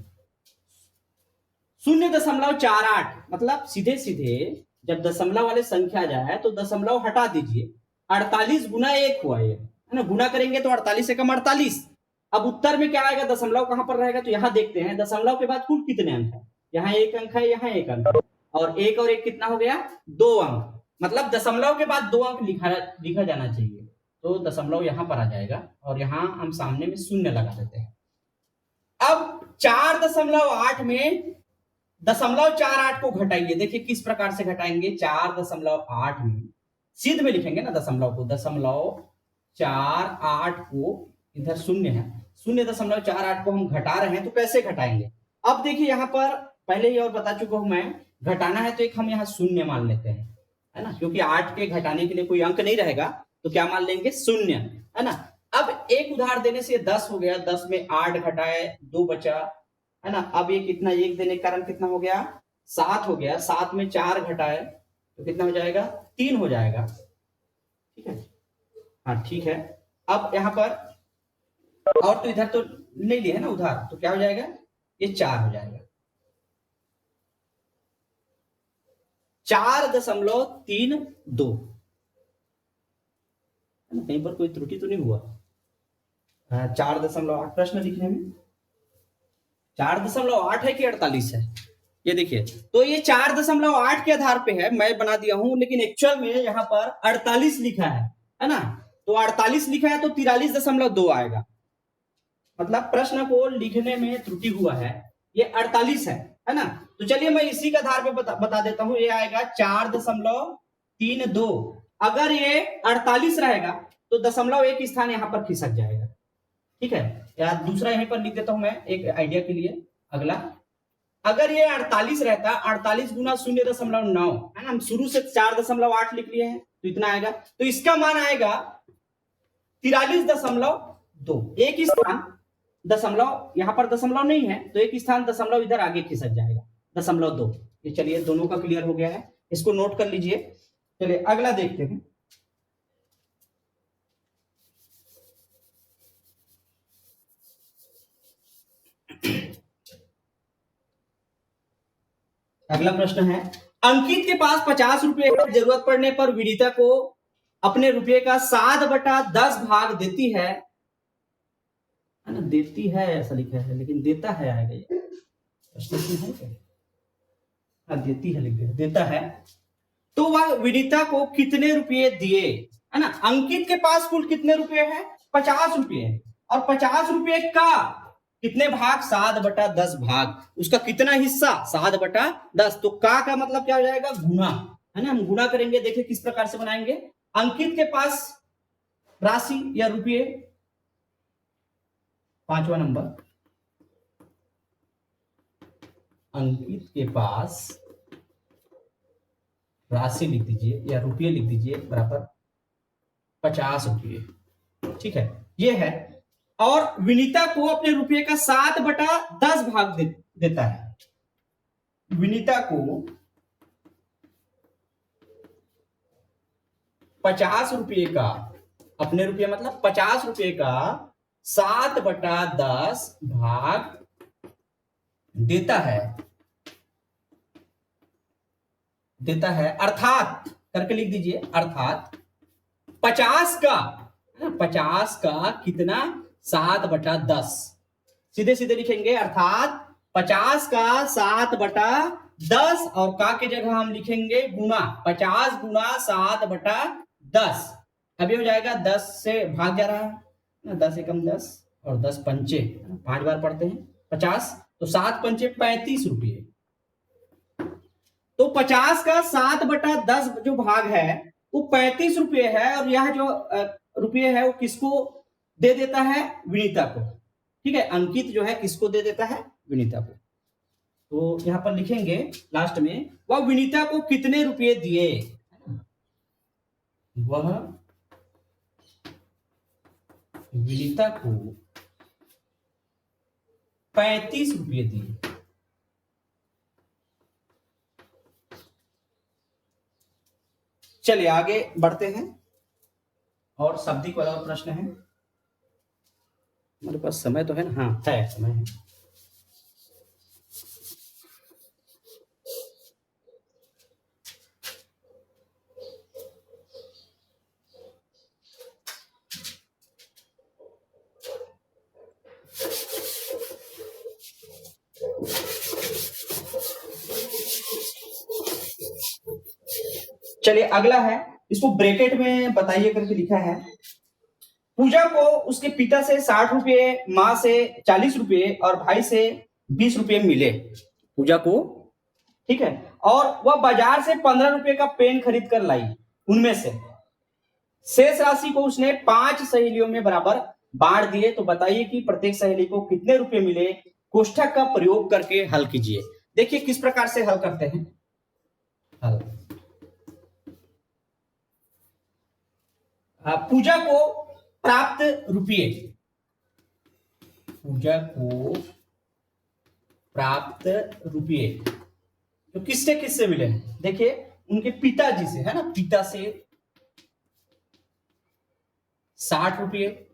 0.48 मतलब सीधे सीधे जब दशमलव वाले संख्या जाए तो दशमलव हटा दीजिए। 48 गुना 1 हुआ ये है ना, गुना करेंगे तो 48 एकम 48। अब उत्तर में क्या आएगा? दशमलव कहां पर रहेगा? तो यहां देखते हैं दशमलव के बाद कुल कितने अंक है। यहाँ 1 अंक है, यहाँ 1 अंक है, और 1 और 1 कितना हो गया? 2 अंक। मतलब दशमलव के बाद 2 अंक लिखा जाना चाहिए, तो दशमलव यहां पर आ जाएगा और यहां हम सामने में 0 लगा देते हैं। अब 4.8 में 0.48 को घटाइए। देखिए किस प्रकार से घटाएंगे। 4.8 में सीध में लिखेंगे ना दशमलव को, 0.48 को इधर 0 है, 0.48 को हम घटा रहे हैं तो कैसे घटाएंगे? अब देखिए यहाँ पर पहले ही और बता चुका हूं मैं, घटाना है तो एक हम यहाँ 0 मान लेते हैं है ना, क्योंकि 8 के घटाने के लिए कोई अंक नहीं रहेगा तो क्या मान लेंगे? 0 है ना। अब एक उदाहरण देने से 10 हो गया, 10 में 8 घटाए 2 बचा है ना। अब ये कितना, 1 देने के कारण कितना हो गया? 7 हो गया। 7 में 4 घटाए तो कितना हो जाएगा? 3 हो जाएगा। ठीक है, हाँ ठीक है। अब यहाँ पर और तो इधर तो नहीं लिए है ना उधार, तो क्या हो जाएगा? ये 4 हो जाएगा। 4.32 कहीं पर कोई त्रुटि तो नहीं हुआ? 4.8 प्रश्न लिखने में 4.8 है कि 48 है? ये देखिए, तो ये 4.8 के आधार पे है, मैं बना दिया हूं, लेकिन एक्चुअल में यहाँ पर 48 लिखा है ना। तो 48 लिखा है तो 43.2 आएगा। मतलब प्रश्न को लिखने में त्रुटि हुआ है, ये 48 है ना। तो चलिए मैं इसी के आधार पे बता देता हूं, ये आएगा 4.32। अगर ये 48 रहेगा तो दशमलव एक स्थान यहां पर खिसक जाएगा। ठीक है, या दूसरा यहीं पर लिख देता हूं मैं एक आइडिया के लिए। अगला, अगर ये 48 रहता, 48 गुना 0.9 है ना, हम शुरू से 4.8 लिख लिए हैं तो इतना आएगा, तो इसका मान आएगा 43.2। एक ही स्थान दशमलव, यहां पर दशमलव नहीं है तो एक स्थान दशमलव इधर आगे खिसक जाएगा, 0.2। ये चलिए दोनों का क्लियर हो गया है, इसको नोट कर लीजिए। चलिए अगला देखते हैं। अगला प्रश्न है, अंकित के पास 50 रुपए है, जरूरत पड़ने पर विनीता को अपने रुपये का 7/10 भाग देती है ना, देती है ऐसा लिखा है लेकिन देता है आएगा ये प्रश्न है क्या? हाँ देती है लिख दिया, देता है। तो वह विनीता को कितने रुपये दिए है ना। अंकित के पास कुल कितने रुपये है? 50 रुपये है, और 50 रुपये का कितने भाग? 7/10 भाग। उसका कितना हिस्सा? 7/10। तो का मतलब क्या हो जाएगा? गुना है ना। हम गुना करेंगे, देखिए किस प्रकार से बनाएंगे। अंकित के पास राशि या रुपये, 5वां नंबर, अंकित के पास राशि लिख दीजिए या रुपये लिख दीजिए, बराबर 50 रुपये। ठीक है, ये है। और विनीता को अपने रुपये का 7/10 भाग देता है। विनीता को 50 रुपये का, अपने रुपये मतलब 50 रुपये का 7/10 भाग देता है, अर्थात करके लिख दीजिए, अर्थात 50 का कितना? 7/10। सीधे सीधे लिखेंगे, अर्थात 50 का 7/10, और का के जगह हम लिखेंगे गुना, 50 गुना 7/10 अब ये हो जाएगा 10 से भाग जा रहा है ना, 10 एकम 10 और 10 पंचे 5 बार पढ़ते हैं 50, तो 7 पंचे 35 रुपये। तो 50 का 7/10 जो भाग है वो 35 रुपये है, और यह जो रुपये है वो किसको दे देता है? विनीता को। ठीक है, अंकित जो है किसको दे देता है? विनीता को। तो यहां पर लिखेंगे लास्ट में, वह विनीता को कितने रुपये दिए? वह विनीता को 35 रुपये दिए। चलिए आगे बढ़ते हैं, और शब्दिक वाला प्रश्न है। हमारे पास समय तो है ना? हाँ है, समय है। चलिए अगला है, इसको ब्रैकेट में बताइए करके लिखा है। पूजा को उसके पिता से 60 रुपये, माँ से 40 रुपये और भाई से 20 रुपये मिले पूजा को। ठीक है, और वह बाजार से 15 रुपये का पेन खरीद कर लाई। उनमें से शेष राशि को उसने 5 सहेलियों में बराबर बांट दिए। तो बताइए कि प्रत्येक सहेली को कितने रुपए मिले? कोष्ठक का प्रयोग करके हल कीजिए। देखिए किस प्रकार से हल करते हैं। हल, पूजा को प्राप्त रुपये, पूजा को प्राप्त रुपये तो किससे किससे मिले हैं? देखिए उनके पिताजी से, है ना, पिता से 60 रुपये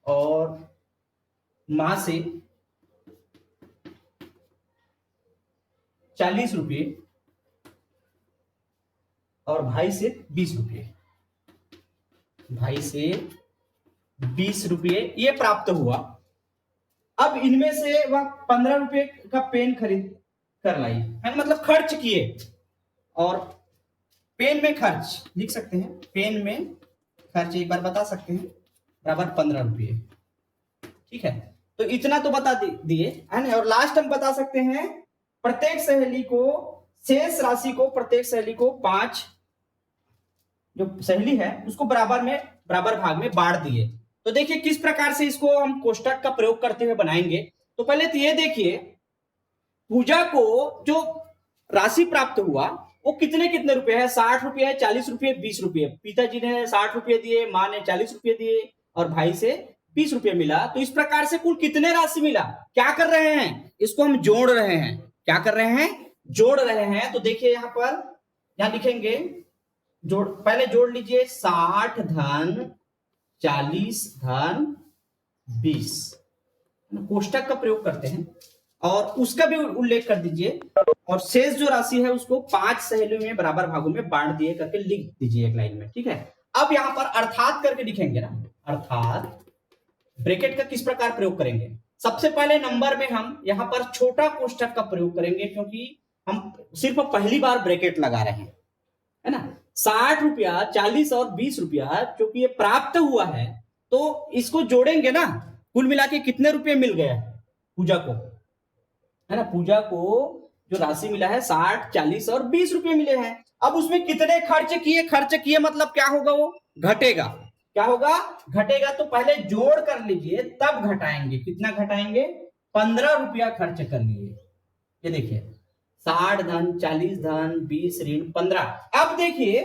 और मां से 40 रुपये और भाई से 20 रुपये, भाई से 20 रुपये ये प्राप्त हुआ। अब इनमें से वह 15 रुपये का पेन खरीद कर लाई, है मतलब खर्च किए। और पेन में खर्च लिख सकते हैं, पेन में खर्च एक बार बता सकते हैं, बराबर 15 रुपये। ठीक है, तो इतना तो बता दिए है ना। और लास्ट हम बता सकते हैं, प्रत्येक सहेली को शेष राशि को, प्रत्येक सहेली को 5, जो सहेली है उसको बराबर भाग में बांट दिए। तो देखिए किस प्रकार से इसको हम कोष्ठक का प्रयोग करते हुए बनाएंगे। तो पहले तो ये देखिए, पूजा को जो राशि प्राप्त हुआ वो कितने कितने रुपए है? 60 रुपये है, 40 रुपये, 20 रुपये। पिताजी ने 60 रुपये दिए, माँ ने 40 रुपये दिए और भाई से 20 रुपये मिला। तो इस प्रकार से कुल कितने राशि मिला? क्या कर रहे हैं? इसको हम जोड़ रहे हैं। क्या कर रहे हैं? जोड़ रहे हैं। तो देखिए यहां पर, यहां लिखेंगे पहले जोड़ लीजिए, 60 धन 40 धन 20, कोष्ठक का प्रयोग करते हैं और उसका भी उल्लेख कर दीजिए। और शेष जो राशि है उसको 5 सहेलियों में बराबर भागों में बांट दिए करके लिख दीजिए एक लाइन में। ठीक है, अब यहां पर अर्थात करके लिखेंगे ना, अर्थात ब्रैकेट का किस प्रकार प्रयोग करेंगे। सबसे पहले नंबर में हम यहां पर छोटा कोष्ठक का प्रयोग करेंगे, क्योंकि हम सिर्फ पहली बार ब्रैकेट लगा रहे हैं, है ना। 60 रुपया, 40 और 20 रुपया क्योंकि ये प्राप्त हुआ है, तो इसको जोड़ेंगे ना, कुल मिला के कितने रुपये मिल गया पूजा को, है ना। पूजा को जो राशि मिला है 60, 40 और 20 रुपये मिले हैं। अब उसमें कितने खर्च किए मतलब क्या होगा? वो घटेगा। क्या होगा? घटेगा। तो पहले जोड़ कर लीजिए तब घटाएंगे। कितना घटाएंगे? 15 रुपया खर्च कर लिए। ये देखिए 60 धन 40 धन 20 ऋण 15। अब देखिए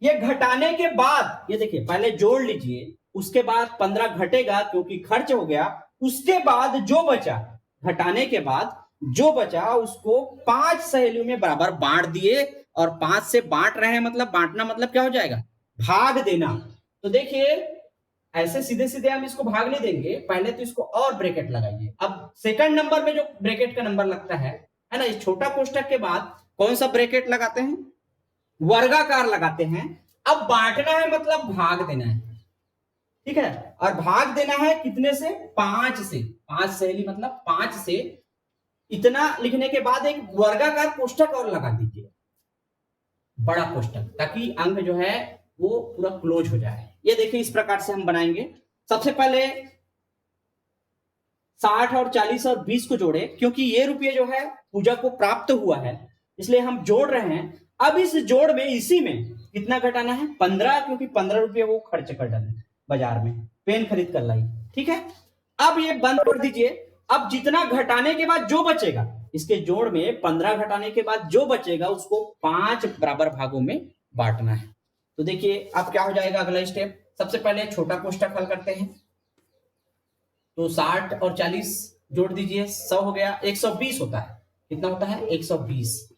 ये घटाने के बाद, ये देखिए पहले जोड़ लीजिए, उसके बाद 15 घटेगा क्योंकि खर्च हो गया। उसके बाद जो बचा, घटाने के बाद जो बचा उसको 5 सहेलियों में बराबर बांट दिए। और 5 से बांट रहे हैं मतलब बांटना मतलब क्या हो जाएगा? भाग देना। तो देखिए ऐसे सीधे सीधे हम इसको भाग नहीं देंगे, पहले तो इसको और ब्रैकेट लगाइए। अब सेकंड नंबर में जो ब्रैकेट का नंबर लगता है ना, इस छोटा कोष्ठक के बाद कौन सा ब्रैकेट लगाते हैं? वर्गाकार लगाते हैं। अब बांटना है मतलब भाग देना है। ठीक है, और भाग देना है कितने से? 5 से। 5 सहेली मतलब 5 से। इतना लिखने के बाद एक वर्गाकार कोष्ठक और लगा दीजिए, बड़ा कोष्ठक, ताकि अंक जो है वो पूरा क्लोज हो जाए। ये देखिए इस प्रकार से हम बनाएंगे। सबसे पहले 60 और 40 और 20 को जोड़े, क्योंकि ये रुपये जो है पूजा को प्राप्त हुआ है, इसलिए हम जोड़ रहे हैं। अब इस जोड़ में इसी में कितना घटाना है? 15, क्योंकि 15 रुपये वो खर्च कर डाले बाजार में, पेन खरीद कर लाई। ठीक है, अब ये बंद कर दीजिए। अब जितना घटाने के बाद जो बचेगा, इसके जोड़ में 15 घटाने के बाद जो बचेगा उसको 5 बराबर भागों में बांटना है। तो देखिए अब क्या हो जाएगा अगला स्टेप। सबसे पहले छोटा कोष्ठक हल करते हैं। तो 60 और 40 जोड़ दीजिए, 100 हो गया, 120 होता है। कितना होता है? 120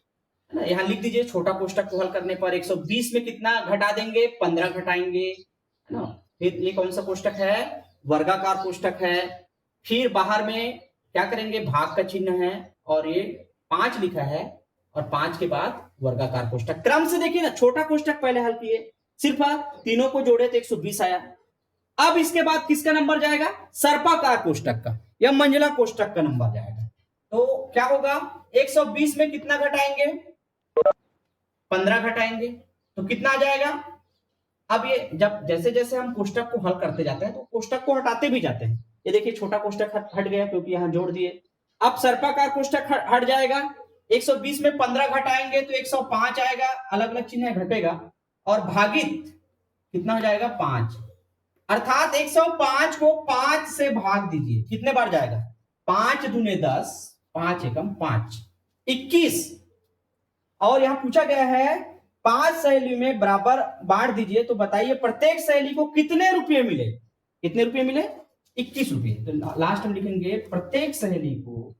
है ना। यहां लिख दीजिए छोटा कोष्ठक को हल करने पर 120 में कितना घटा देंगे? 15 घटाएंगे, है ना। फिर ये कौन सा कोष्ठक है? वर्गाकार कोष्ठक है। फिर बाहर में क्या करेंगे? भाग का चिन्ह है और ये 5 लिखा है और 5 के बाद वर्गाकार कोष्ठक। क्रम से देखिए ना, छोटा कोष्ठक पहले हल किए, सिर्फ तीनों को जोड़े तो 120 आया। अब इसके बाद किसका नंबर जाएगा? सर्पाकार कोष्ठक का या मंझला कोष्ठक का नंबर जाएगा। तो क्या होगा? 120 में कितना घटाएंगे? 15 घटाएंगे, तो कितना आ जाएगा? अब ये जब जैसे जैसे हम कोष्ठक को हल करते जाते हैं तो कोष्ठक को हटाते भी जाते हैं। ये देखिए छोटा कोष्ठक हट गया क्योंकि यहां जोड़ दिए। अब सर्पाकार कोष्ठक हट जाएगा। 120 में 15 घटाएंगे तो 105 आएगा, अलग अलग चिन्ह घटेगा, और भागित कितना हो जाएगा? 5। अर्थात 105 को 5 से भाग दीजिए, कितने बार जाएगा? 5 दूने 10, 5 एकम 5, 21। और यहां पूछा गया है 5 सहेली में बराबर बांट दीजिए। तो बताइए प्रत्येक सहेली को कितने रुपये मिले? कितने रुपये मिले? 21 रुपये। तो लास्ट में लिखेंगे प्रत्येक सहेली को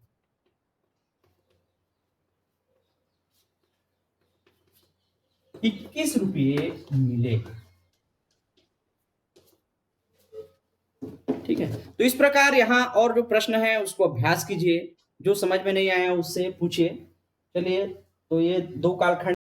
21 रुपये मिले। ठीक है, तो इस प्रकार यहाँ और जो प्रश्न है उसको अभ्यास कीजिए, जो समझ में नहीं आया उससे पूछिए। चलिए, तो ये 2 कालखंड